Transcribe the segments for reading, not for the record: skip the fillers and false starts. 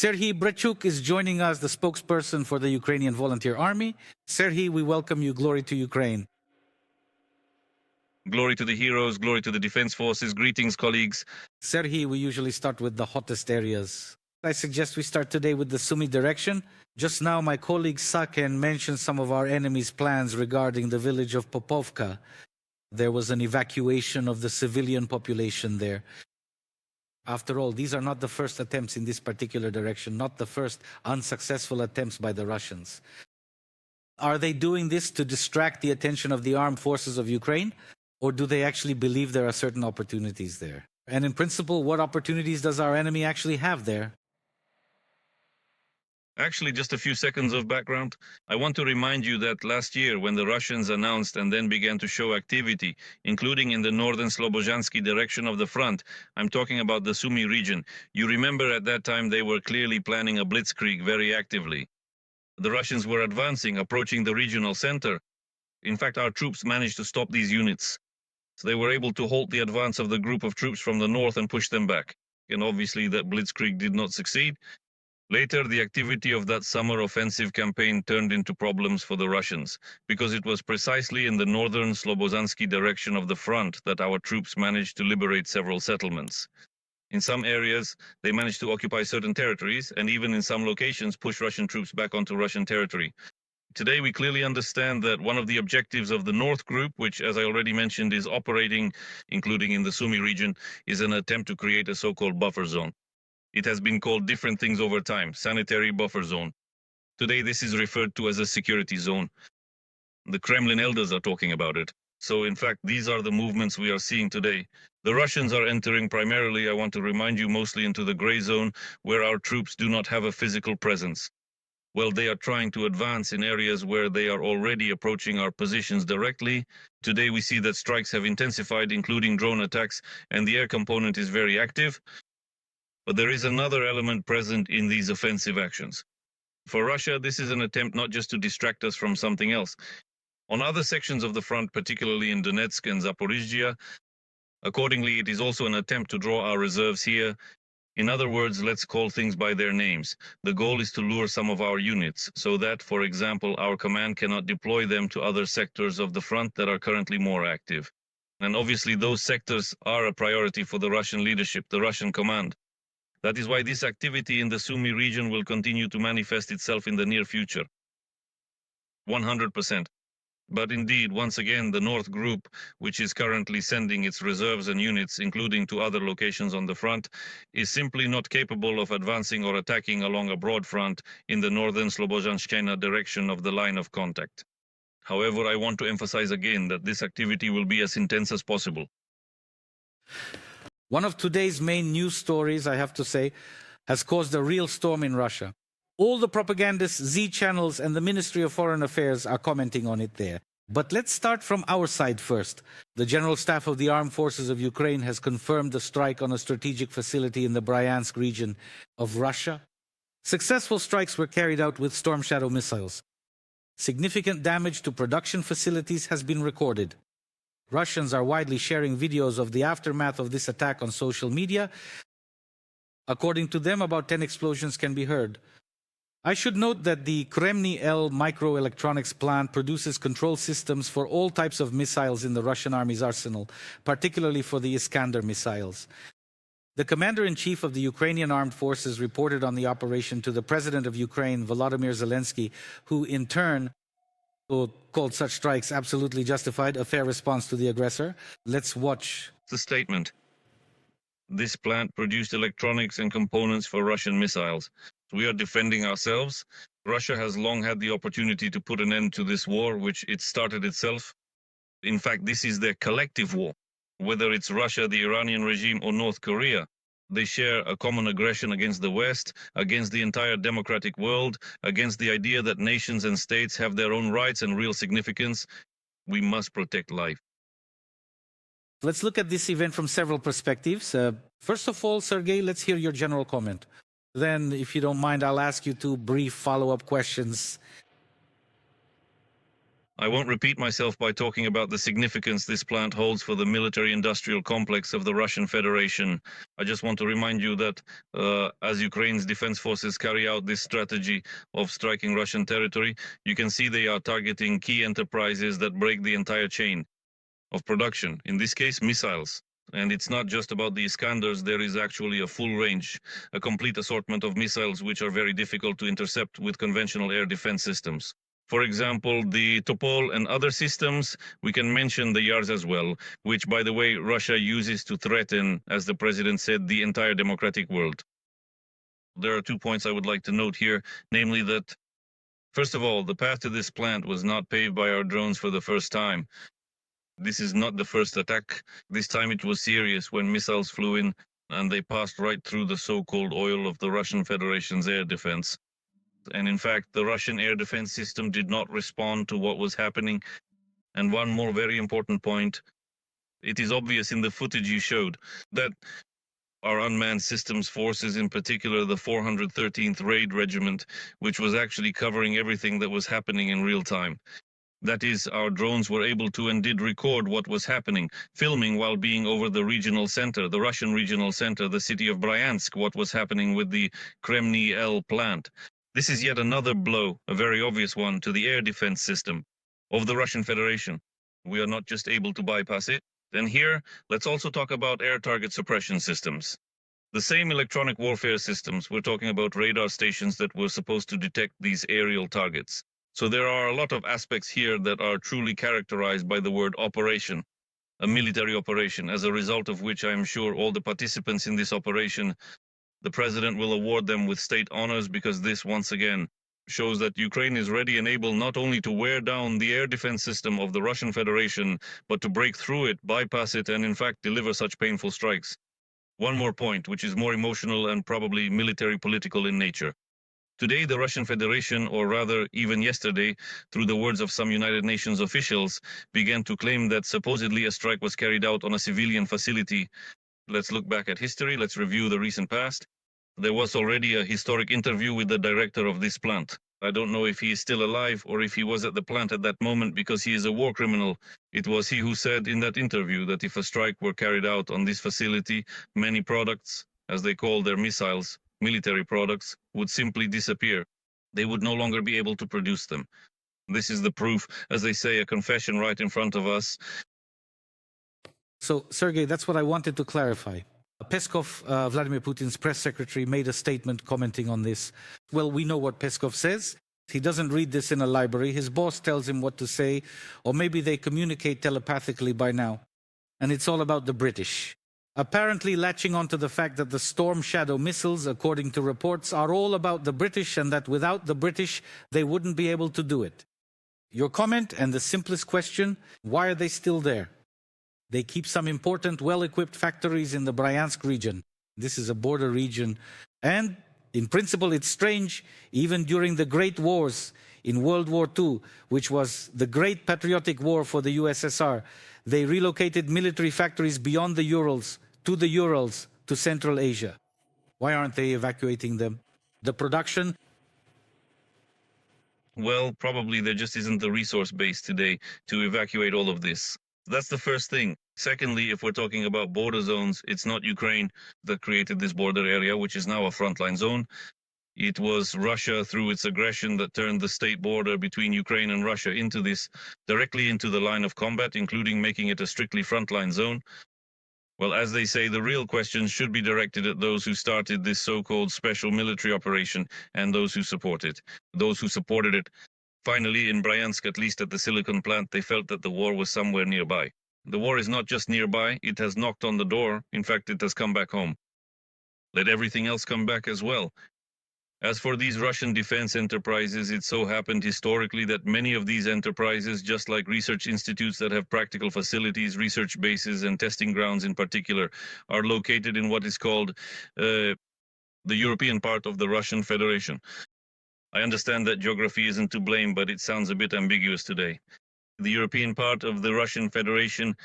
Serhii Bratchuk is joining us, the spokesperson for the Ukrainian Volunteer Army. Serhii, we welcome you. Glory to Ukraine. Glory to the heroes, glory to the defense forces. Greetings, colleagues. Serhii, we usually start with the hottest areas. I suggest we start today with the Sumy direction. Just now, my colleague Saken mentioned some of our enemy's plans regarding the village of Popovka. There was an evacuation of the civilian population there. After all, these are not the first attempts in this particular direction, not the first unsuccessful attempts by the Russians. Are they doing this to distract the attention of the armed forces of Ukraine? Or do they actually believe there are certain opportunities there? And in principle, what opportunities does our enemy actually have there? Actually, just a few seconds of background. I want to remind you that last year, when the Russians announced and then began to show activity, including in the northern Slobozhansky direction of the front, I'm talking about the Sumy region, you remember at that time they were clearly planning a blitzkrieg very actively. The Russians were advancing, approaching the regional center. In fact, our troops managed to stop these units. So they were able to halt the advance of the group of troops from the north and push them back. And obviously that blitzkrieg did not succeed. Later, the activity of that summer offensive campaign turned into problems for the Russians, because it was precisely in the northern Slobozhansky direction of the front that our troops managed to liberate several settlements. In some areas, they managed to occupy certain territories, and even in some locations push Russian troops back onto Russian territory. Today, we clearly understand that one of the objectives of the North Group, which, as I already mentioned, is operating, including in the Sumy region, is an attempt to create a so-called buffer zone. It has been called different things over time, sanitary buffer zone. Today, this is referred to as a security zone. The Kremlin elders are talking about it. So, in fact, these are the movements we are seeing today. The Russians are entering primarily, I want to remind you, mostly into the gray zone, where our troops do not have a physical presence. Well, they are trying to advance in areas where they are already approaching our positions directly. Today we see that strikes have intensified, including drone attacks, and the air component is very active. But there is another element present in these offensive actions. For Russia, this is an attempt not just to distract us from something else. On other sections of the front, particularly in Donetsk and Zaporizhzhia, accordingly, it is also an attempt to draw our reserves here. In other words, let's call things by their names. The goal is to lure some of our units, so that, for example, our command cannot deploy them to other sectors of the front that are currently more active. And obviously those sectors are a priority for the Russian leadership, the Russian command. That is why this activity in the Sumy region will continue to manifest itself in the near future. 100%. But indeed, once again, the North Group, which is currently sending its reserves and units, including to other locations on the front, is simply not capable of advancing or attacking along a broad front in the northern Slobozhanshchina direction of the line of contact. However, I want to emphasize again that this activity will be as intense as possible. One of today's main news stories, I have to say, has caused a real storm in Russia. All the propagandists, Z channels, and the Ministry of Foreign Affairs are commenting on it there. But let's start from our side first. The General Staff of the Armed Forces of Ukraine has confirmed the strike on a strategic facility in the Bryansk region of Russia. Successful strikes were carried out with Storm Shadow missiles. Significant damage to production facilities has been recorded. Russians are widely sharing videos of the aftermath of this attack on social media. According to them, about 10 explosions can be heard. I should note that the Kremny L microelectronics plant produces control systems for all types of missiles in the Russian army's arsenal, particularly for the Iskander missiles. The commander-in-chief of the Ukrainian armed forces reported on the operation to the president of Ukraine, Volodymyr Zelensky, who in turn called such strikes absolutely justified, a fair response to the aggressor. Let's watch the statement. This plant produced electronics and components for Russian missiles. We are defending ourselves. Russia has long had the opportunity to put an end to this war, which it started itself. In fact, this is their collective war. Whether it's Russia, the Iranian regime, or North Korea, they share a common aggression against the West, against the entire democratic world, against the idea that nations and states have their own rights and real significance. We must protect life. Let's look at this event from several perspectives. First of all, Sergei, let's hear your general comment. Then, if you don't mind, I'll ask you two brief follow-up questions. I won't repeat myself by talking about the significance this plant holds for the military-industrial complex of the Russian Federation. I just want to remind you that as Ukraine's defense forces carry out this strategy of striking Russian territory, you can see they are targeting key enterprises that break the entire chain of production, in this case, missiles. And it's not just about the Iskanders, there is actually a full range, a complete assortment of missiles which are very difficult to intercept with conventional air defense systems. For example, the Topol and other systems, we can mention the Yars as well, which, by the way, Russia uses to threaten, as the president said, the entire democratic world. There are 2 points I would like to note here, namely that, first of all, the path to this plant was not paved by our drones for the first time. This is not the first attack. This time it was serious when missiles flew in and they passed right through the so-called oil of the Russian Federation's air defense. And in fact, the Russian air defense system did not respond to what was happening. And one more very important point, it is obvious in the footage you showed that our unmanned systems forces, in particular the 413th Raid Regiment, which was actually covering everything that was happening in real time. That is, our drones were able to and did record what was happening, filming while being over the regional center, the Russian regional center, the city of Bryansk, what was happening with the Kremny L plant. This is yet another blow, a very obvious one, to the air defense system of the Russian Federation. We are not just able to bypass it. And here, let's also talk about air target suppression systems. The same electronic warfare systems, we're talking about radar stations that were supposed to detect these aerial targets. So there are a lot of aspects here that are truly characterized by the word operation, a military operation, as a result of which I am sure all the participants in this operation, the president will award them with state honors, because this, once again, shows that Ukraine is ready and able not only to wear down the air defense system of the Russian Federation, but to break through it, bypass it, and in fact deliver such painful strikes. One more point, which is more emotional and probably military political in nature. Today, the Russian Federation, or rather even yesterday, through the words of some United Nations officials, began to claim that supposedly a strike was carried out on a civilian facility. Let's look back at history, let's review the recent past. There was already a historic interview with the director of this plant. I don't know if he is still alive or if he was at the plant at that moment, because he is a war criminal. It was he who said in that interview that if a strike were carried out on this facility, many products, as they call their missiles, military products, would simply disappear. They would no longer be able to produce them. This is the proof, as they say, a confession right in front of us. So, Sergei, that's what I wanted to clarify. Peskov, Vladimir Putin's press secretary, made a statement commenting on this. Well, we know what Peskov says. He doesn't read this in a library. His boss tells him what to say, or maybe they communicate telepathically by now. And it's all about the British. Apparently latching onto the fact that the Storm Shadow missiles, according to reports, are all about the British, and that without the British, they wouldn't be able to do it. Your comment and the simplest question, why are they still there? They keep some important, well-equipped factories in the Bryansk region. This is a border region. And in principle, it's strange, even during the Great Wars in World War II, which was the great patriotic war for the USSR, they relocated military factories beyond the Urals, to Central Asia. Why aren't they evacuating them? The production? Well, probably there just isn't the resource base today to evacuate all of this. That's the first thing. Secondly, if we're talking about border zones, it's not Ukraine that created this border area, which is now a frontline zone. It was Russia, through its aggression, that turned the state border between Ukraine and Russia directly into the line of combat, including making it a strictly frontline zone. Well, as they say, the real questions should be directed at those who started this so-called special military operation and those who supported it. Finally, in Bryansk, at least at the silicon plant, they felt that the war was somewhere nearby. The war is not just nearby, it has knocked on the door. In fact, it has come back home. Let everything else come back as well. As for these Russian defense enterprises, it so happened historically that many of these enterprises, just like research institutes that have practical facilities, research bases, and testing grounds in particular, are located in what is called the European part of the Russian Federation. I understand that geography isn't to blame, but it sounds a bit ambiguous today. The European part of the Russian Federation.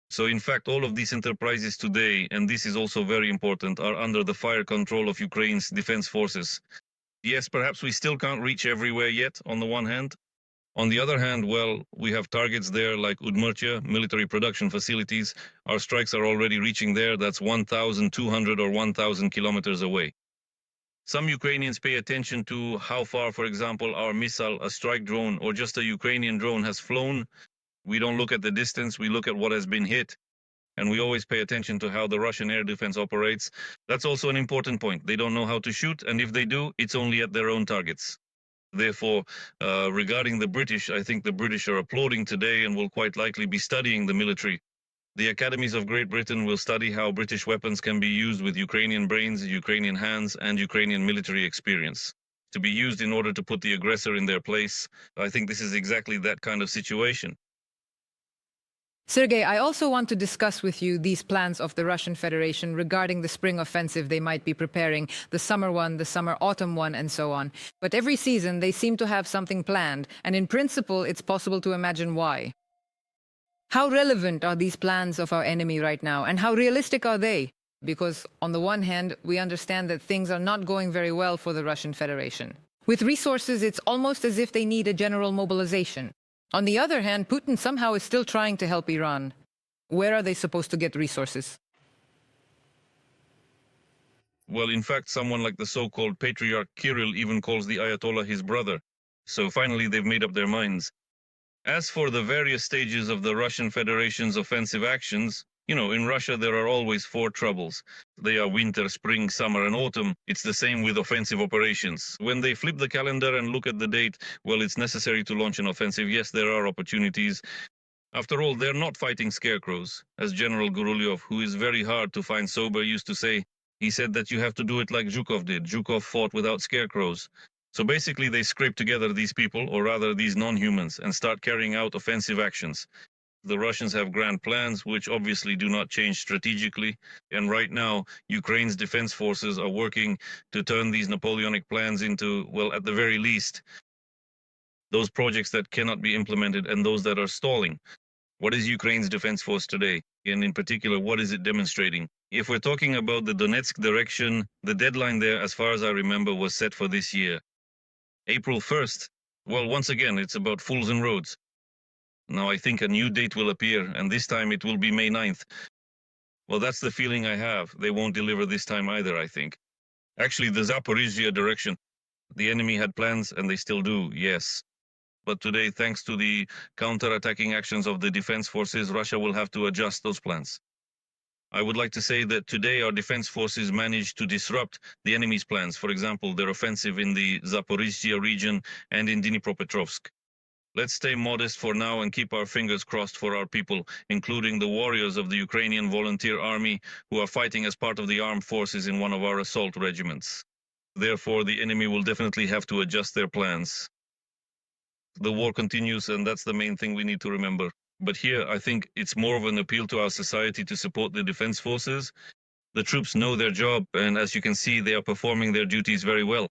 So in fact, all of these enterprises today, and this is also very important, are under the fire control of Ukraine's defense forces. Yes, perhaps we still can't reach everywhere yet, on the one hand. On the other hand, well, we have targets there like Udmurtia, military production facilities. Our strikes are already reaching there. That's 1,200 or 1,000 kilometers away. Some Ukrainians pay attention to how far, for example, our missile, a strike drone, or just a Ukrainian drone has flown. We don't look at the distance, we look at what has been hit. And we always pay attention to how the Russian air defense operates. That's also an important point. They don't know how to shoot, and if they do, it's only at their own targets. Therefore, regarding the British, I think the British are applauding today and will quite likely be studying the military. The academies of Great Britain will study how British weapons can be used with Ukrainian brains, Ukrainian hands, and Ukrainian military experience to be used in order to put the aggressor in their place. I think this is exactly that kind of situation. Sergei, I also want to discuss with you these plans of the Russian Federation regarding the spring offensive they might be preparing, the summer one, the summer-autumn one, and so on. But every season they seem to have something planned, and in principle it's possible to imagine why. How relevant are these plans of our enemy right now, and how realistic are they? Because on the one hand, we understand that things are not going very well for the Russian Federation. With resources, it's almost as if they need a general mobilization. On the other hand, Putin somehow is still trying to help Iran. Where are they supposed to get resources? Well, in fact, someone like the so-called Patriarch Kirill even calls the Ayatollah his brother. So finally, they've made up their minds. As for the various stages of the Russian Federation's offensive actions, in Russia there are always four troubles. They are winter, spring, summer, and autumn. It's the same with offensive operations. When they flip the calendar and look at the date, well, it's necessary to launch an offensive. Yes, there are opportunities. After all, they're not fighting scarecrows. As General Gurulyov, who is very hard to find sober, used to say, he said that you have to do it like Zhukov did. Zhukov fought without scarecrows. So basically they scrape together these people, or rather these non-humans, and start carrying out offensive actions. The Russians have grand plans, which obviously do not change strategically. And right now, Ukraine's defense forces are working to turn these Napoleonic plans into, well, at the very least, those projects that cannot be implemented and those that are stalling. What is Ukraine's defense force today? And in particular, what is it demonstrating? If we're talking about the Donetsk direction, the deadline there, as far as I remember, was set for this year. April 1st. Well, once again, it's about fools and roads. Now I think a new date will appear, and this time it will be May 9th. Well, that's the feeling I have. They won't deliver this time either, I think. Actually, the Zaporizhia direction, the enemy had plans, and they still do, yes. But today, thanks to the counter-attacking actions of the defense forces, Russia will have to adjust those plans. I would like to say that today our defense forces managed to disrupt the enemy's plans. For example, their offensive in the Zaporizhia region and in Dnipropetrovsk. Let's stay modest for now and keep our fingers crossed for our people, including the warriors of the Ukrainian Volunteer Army who are fighting as part of the armed forces in one of our assault regiments. Therefore, the enemy will definitely have to adjust their plans. The war continues, and that's the main thing we need to remember. But here, I think it's more of an appeal to our society to support the defense forces. The troops know their job, and as you can see, they are performing their duties very well.